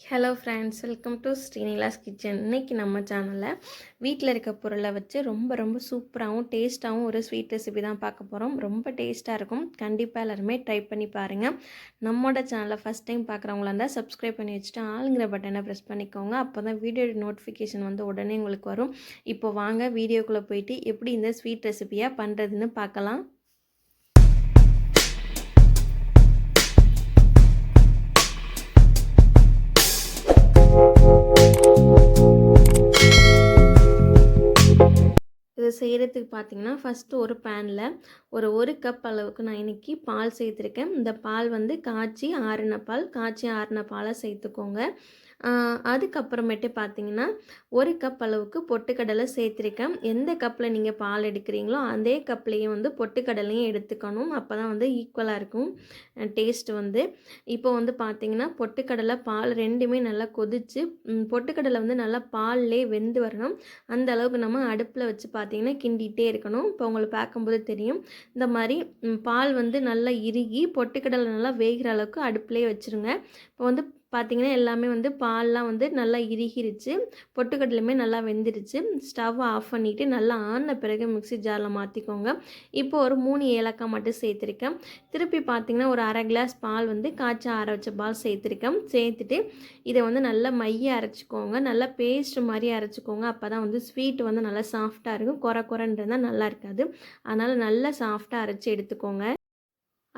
Hello friends, welcome to Srinilas kitchen. இன்றைக்கி நம்ம சேனலில் வீட்டில் இருக்க பொருளை வச்சு ரொம்ப சூப்பராகவும் டேஸ்ட்டாகவும் ஒரு ஸ்வீட் ரெசிபி தான் பார்க்க போகிறோம். ரொம்ப டேஸ்ட்டாக இருக்கும். கண்டிப்பாக எல்லாருமே ட்ரை பண்ணி பாருங்கள். நம்மளோட சேனலை ஃபஸ்ட் டைம் பார்க்குறவங்களா இருந்தால் சப்ஸ்கிரைப் பண்ணி வச்சுட்டு ஆளுங்கிற பட்டனை ப்ரெஸ் பண்ணிக்கோங்க. அப்போ தான் வீடியோ நோட்டிஃபிகேஷன் வந்து உடனே உங்களுக்கு வரும். இப்போ வாங்க வீடியோக்குள்ளே போயிட்டு எப்படி இந்த ஸ்வீட் ரெசிபியாக பண்ணுறதுன்னு பார்க்கலாம். இதை செய்கிறதுக்கு பார்த்திங்கன்னா ஃபஸ்ட்டு ஒரு பேனில் ஒரு கப் அளவுக்கு நான் இன்றைக்கி பால் சேர்த்துருக்கேன். இந்த பால் வந்து காய்ச்சி ஆறின பாலை சேர்த்துக்கோங்க. அதுக்கப்புறமேட்டு பார்த்திங்கன்னா ஒரு கப் அளவுக்கு பொட்டுக்கடலை சேர்த்துருக்கேன். எந்த கப்பில் நீங்கள் பால் எடுக்கிறீங்களோ அதே கப்லேயும் வந்து பொட்டுக்கடலையும் எடுத்துக்கணும். அப்போ தான் வந்து ஈக்குவலாக இருக்கும் டேஸ்ட் வந்து. இப்போ வந்து பார்த்திங்கன்னா பொட்டுக்கடலை பால் ரெண்டுமே நல்லா கொதித்து பொட்டுக்கடலை வந்து நல்லா பால்லே வெந்து வரணும். அந்த அளவுக்கு நம்ம அடுப்பில் வச்சு பார்த்திங்கன்னா கிண்டிகிட்டே இருக்கணும். இப்போ உங்களுக்கு பார்க்கும்போது தெரியும். இந்த மாதிரி பால் வந்து நல்லா இறுகி பொட்டுக்கடலை நல்லா வேகிற அளவுக்கு அடுப்புலேயே வச்சுருங்க. இப்போ வந்து பார்த்திங்கன்னா எல்லாமே வந்து பால்லாம் வந்து நல்லா இறுகிருச்சு, பொட்டுக்கடலையுமே நல்லா வெந்துருச்சு. ஸ்டவ் ஆஃப் பண்ணிவிட்டு நல்லா ஆன பிறகு மிக்ஸி ஜாரில் மாற்றிக்கோங்க. இப்போ ஒரு 3 ஏலக்காய் மட்டும் சேர்த்துருக்கேன். திருப்பி பார்த்திங்கன்னா ஒரு அரை கிளாஸ் பால் வந்து காய்ச்சி ஆற வச்ச பால் சேர்த்துருக்கேன். சேர்த்துட்டு இதை வந்து நல்லா மைய அரைச்சிக்கோங்க. நல்லா பேஸ்ட் மாதிரி அரைச்சிக்கோங்க. அப்போ தான் வந்து ஸ்வீட் வந்து நல்லா சாஃப்டாக இருக்கும். குறன்றதுதான் நல்லா இருக்காது. அதனால் நல்லா சாஃப்டாக அரைச்சி எடுத்துக்கோங்க.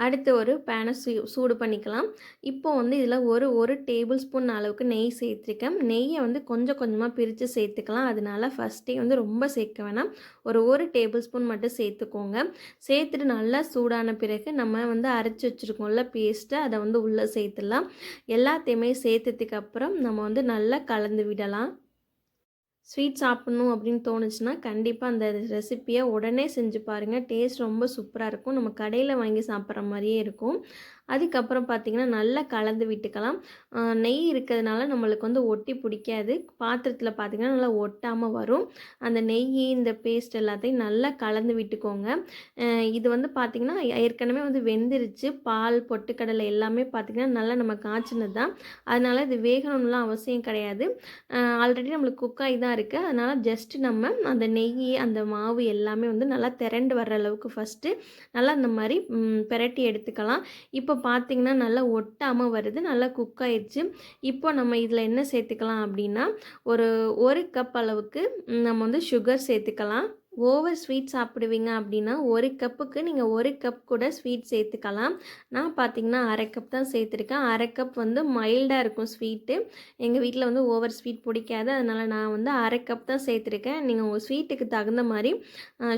அடுத்து ஒரு பேனை சூடு பண்ணிக்கலாம். இப்போ வந்து இதில் ஒரு டேபிள் ஸ்பூன் அளவுக்கு நெய் சேர்த்துருக்கேன். நெய்யை வந்து கொஞ்சம் கொஞ்சமாக பிரித்து சேர்த்துக்கலாம். அதனால ஃபஸ்ட்டே வந்து ரொம்ப சேர்க்க வேணாம். ஒரு டேபிள் ஸ்பூன் மட்டும் சேர்த்துக்கோங்க. சேர்த்துட்டு நல்லா சூடான பிறகு நம்ம வந்து அரைச்சி வச்சுருக்கோம்ல பேஸ்ட்டை, அதை வந்து உள்ளே சேர்த்துடலாம். எல்லாத்தையுமே சேர்த்ததுக்கு அப்புறம் நம்ம வந்து நல்லா கலந்து விடலாம். ஸ்வீட் சாப்பிட்ணும் அப்படின்னு தோணுச்சுன்னா கண்டிப்பாக அந்த ரெசிப்பியை உடனே செஞ்சு பாருங்கள். டேஸ்ட் ரொம்ப சூப்பராக இருக்கும். நம்ம கடையில் வாங்கி சாப்பிட்ற மாதிரியே இருக்கும். அதுக்கப்புறம் பார்த்திங்கன்னா நல்லா கலந்து விட்டுக்கலாம். நெய் இருக்கிறதுனால நம்மளுக்கு வந்து ஒட்டி பிடிக்காது. பாத்திரத்தில் பார்த்திங்கன்னா நல்லா ஒட்டாமல் வரும். அந்த நெய் இந்த பேஸ்ட் எல்லாத்தையும் நல்லா கலந்து விட்டுக்கோங்க. இது வந்து பார்த்திங்கன்னா ஏற்கனவே வந்து வெந்துருச்சு. பால் பொட்டுக்கடலை எல்லாமே பார்த்திங்கன்னா நல்லா நம்ம காய்ச்சினது தான். அதனால் இது வேகணும்லாம் அவசியம் கிடையாது. ஆல்ரெடி நம்மளுக்கு குக்காகி தான் இருக்குது. அதனால் ஜஸ்ட்டு நம்ம அந்த நெய் அந்த மாவு எல்லாமே வந்து நல்லா திரண்டு வர்ற அளவுக்கு ஃபஸ்ட்டு நல்லா இந்த மாதிரி பிரட்டி எடுத்துக்கலாம். இப்போ பார்த்திங்கன்னா நல்லா ஒட்டாமல் வருது. நல்லா குக் ஆயிடுச்சு. இப்போ நம்ம இதில் என்ன சேர்த்துக்கலாம் அப்படின்னா ஒரு கப் அளவுக்கு நம்ம வந்து சுகர் சேர்த்துக்கலாம். ஓவர் ஸ்வீட் சாப்பிடுவீங்க அப்படின்னா ஒரு கப்புக்கு நீங்கள் ஒரு கப் கூட ஸ்வீட் சேர்த்துக்கலாம். நான் பார்த்திங்கன்னா அரை கப் தான் சேர்த்துருக்கேன். அரை கப் வந்து மைல்டாக இருக்கும் ஸ்வீட்டு. எங்கள் வீட்டில் வந்து ஓவர் ஸ்வீட் பிடிக்காது. அதனால் நான் வந்து அரை கப் தான் சேர்த்துருக்கேன். நீங்கள் உங்கள் ஸ்வீட்டுக்கு தகுந்த மாதிரி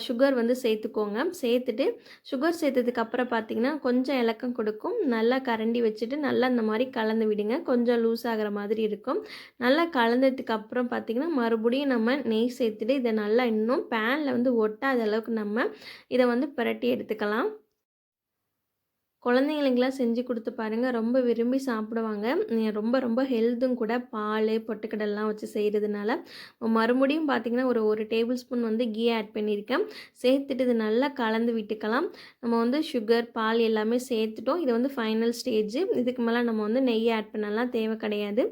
சுகர் வந்து சேர்த்துக்கோங்க. சேர்த்துட்டு சுகர் சேர்த்ததுக்கப்புறம் பார்த்திங்கன்னா கொஞ்சம் இலக்கம் கொடுக்கும். நல்லா கரண்டி வச்சுட்டு நல்லா இந்த மாதிரி கலந்து விடுங்க. கொஞ்சம் லூஸ் ஆகிற மாதிரி இருக்கும். நல்லா கலந்ததுக்கப்புறம் பார்த்திங்கன்னா மறுபடியும் நம்ம நெய் சேர்த்துட்டு இதை நல்லா இன்னும் பேனில் வந்து ஒட்டாத அளவுக்கு நம்ம இதை வந்து பிரட்டி எடுத்துக்கலாம். குழந்தைங்களுக்கெல்லாம் செஞ்சு கொடுத்து பாருங்கள். ரொம்ப விரும்பி சாப்பிடுவாங்க. ரொம்ப ஹெல்த்தும் கூட. பால் பொட்டுக்கடலாம் வச்சு செய்கிறதுனால. மறுபடியும் பார்த்திங்கன்னா ஒரு டேபிள் ஸ்பூன் வந்து கீ ஆட் பண்ணியிருக்கேன். சேர்த்துட்டு இது நல்லா கலந்து விட்டுக்கலாம். நம்ம வந்து சுகர் பால் எல்லாமே சேர்த்துட்டோம். இது வந்து ஃபைனல் ஸ்டேஜ். இதுக்கு மேலே நம்ம வந்து நெய் ஆட் பண்ணலாம் தேவை கிடையாது.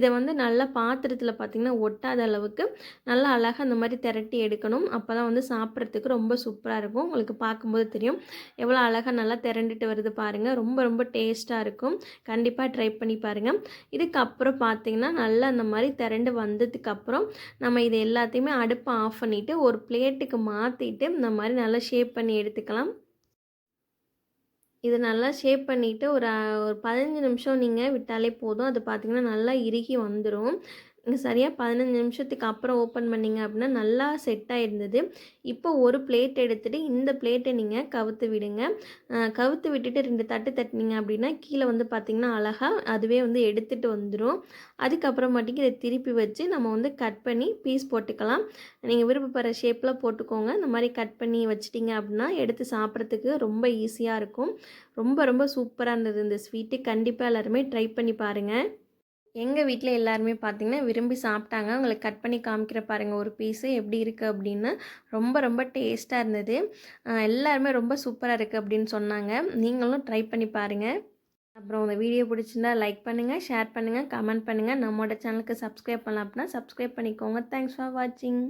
இதை வந்து நல்லா பாத்திரத்தில் பார்த்திங்கன்னா ஒட்டாத அளவுக்கு நல்லா அழகாக அந்த மாதிரி திரட்டி எடுக்கணும். அப்போ தான் வந்து சாப்பிட்றதுக்கு ரொம்ப சூப்பராக இருக்கும். உங்களுக்கு பார்க்கும்போது தெரியும் எவ்வளோ அழகாக நல்லா திரண்டுட்டு வருது பாருங்கள். ரொம்ப டேஸ்ட்டாக இருக்கும். கண்டிப்பாக ட்ரை பண்ணி பாருங்கள். இதுக்கப்புறம் பார்த்திங்கன்னா நல்லா அந்த மாதிரி திரண்டு வந்ததுக்கப்புறம் நம்ம இது எல்லாத்தையுமே அடுப்பை ஆஃப் பண்ணிவிட்டு ஒரு பிளேட்டுக்கு மாற்றிட்டு இந்த மாதிரி நல்லா ஷேப் பண்ணி எடுத்துக்கலாம். இது நல்லா ஷேப் பண்ணிவிட்டு ஒரு 15 நிமிஷம் நீங்கள் விட்டாலே போதும். அது பார்த்திங்கன்னா நல்லா இறுகி வந்துடும். சரியாக 15 நிமிஷத்துக்கு அப்புறம் ஓப்பன் பண்ணிங்க அப்படின்னா நல்லா செட் ஆகிருந்தது. இப்போ ஒரு பிளேட் எடுத்துகிட்டு இந்த பிளேட்டை நீங்கள் கவுத்து விடுங்க. கவுத்து விட்டுட்டு 2 தட்டு தட்டினீங்க அப்படின்னா கீழே வந்து பார்த்திங்கன்னா அழகாக அதுவே வந்து எடுத்துகிட்டு வந்துடும். அதுக்கப்புறமாட்டிக்கு இதை திருப்பி வச்சு நம்ம வந்து கட் பண்ணி பீஸ் போட்டுக்கலாம். நீங்கள் விருப்பப்படுற ஷேப்பில் போட்டுக்கோங்க. இந்த மாதிரி கட் பண்ணி வச்சிட்டிங்க அப்படின்னா எடுத்து சாப்பிட்றதுக்கு ரொம்ப ஈஸியாக இருக்கும். ரொம்ப சூப்பராக இருந்தது இந்த ஸ்வீட்டு. கண்டிப்பாக எல்லாருமே ட்ரை பண்ணி பாருங்கள். எங்கள் வீட்டில் எல்லாருமே பார்த்திங்கன்னா விரும்பி சாப்பிட்டாங்க. உங்களுக்கு கட் பண்ணி காமிக்கிற பாருங்கள் ஒரு பீஸு எப்படி இருக்குது அப்படின்னு. ரொம்ப டேஸ்ட்டாக இருந்தது. எல்லாருமே ரொம்ப சூப்பராக இருக்குது அப்படின்னு சொன்னாங்க. நீங்களும் ட்ரை பண்ணி பாருங்கள். அப்புறம் இந்த வீடியோ பிடிச்சிருந்தா லைக் பண்ணுங்கள், ஷேர் பண்ணுங்கள், கமெண்ட் பண்ணுங்கள். நம்மளோட சேனலுக்கு சப்ஸ்கிரைப் பண்ணலாம் அப்படின்னா சப்ஸ்கிரைப் பண்ணிக்கோங்க. தேங்க்ஸ் ஃபார் வாட்சிங்.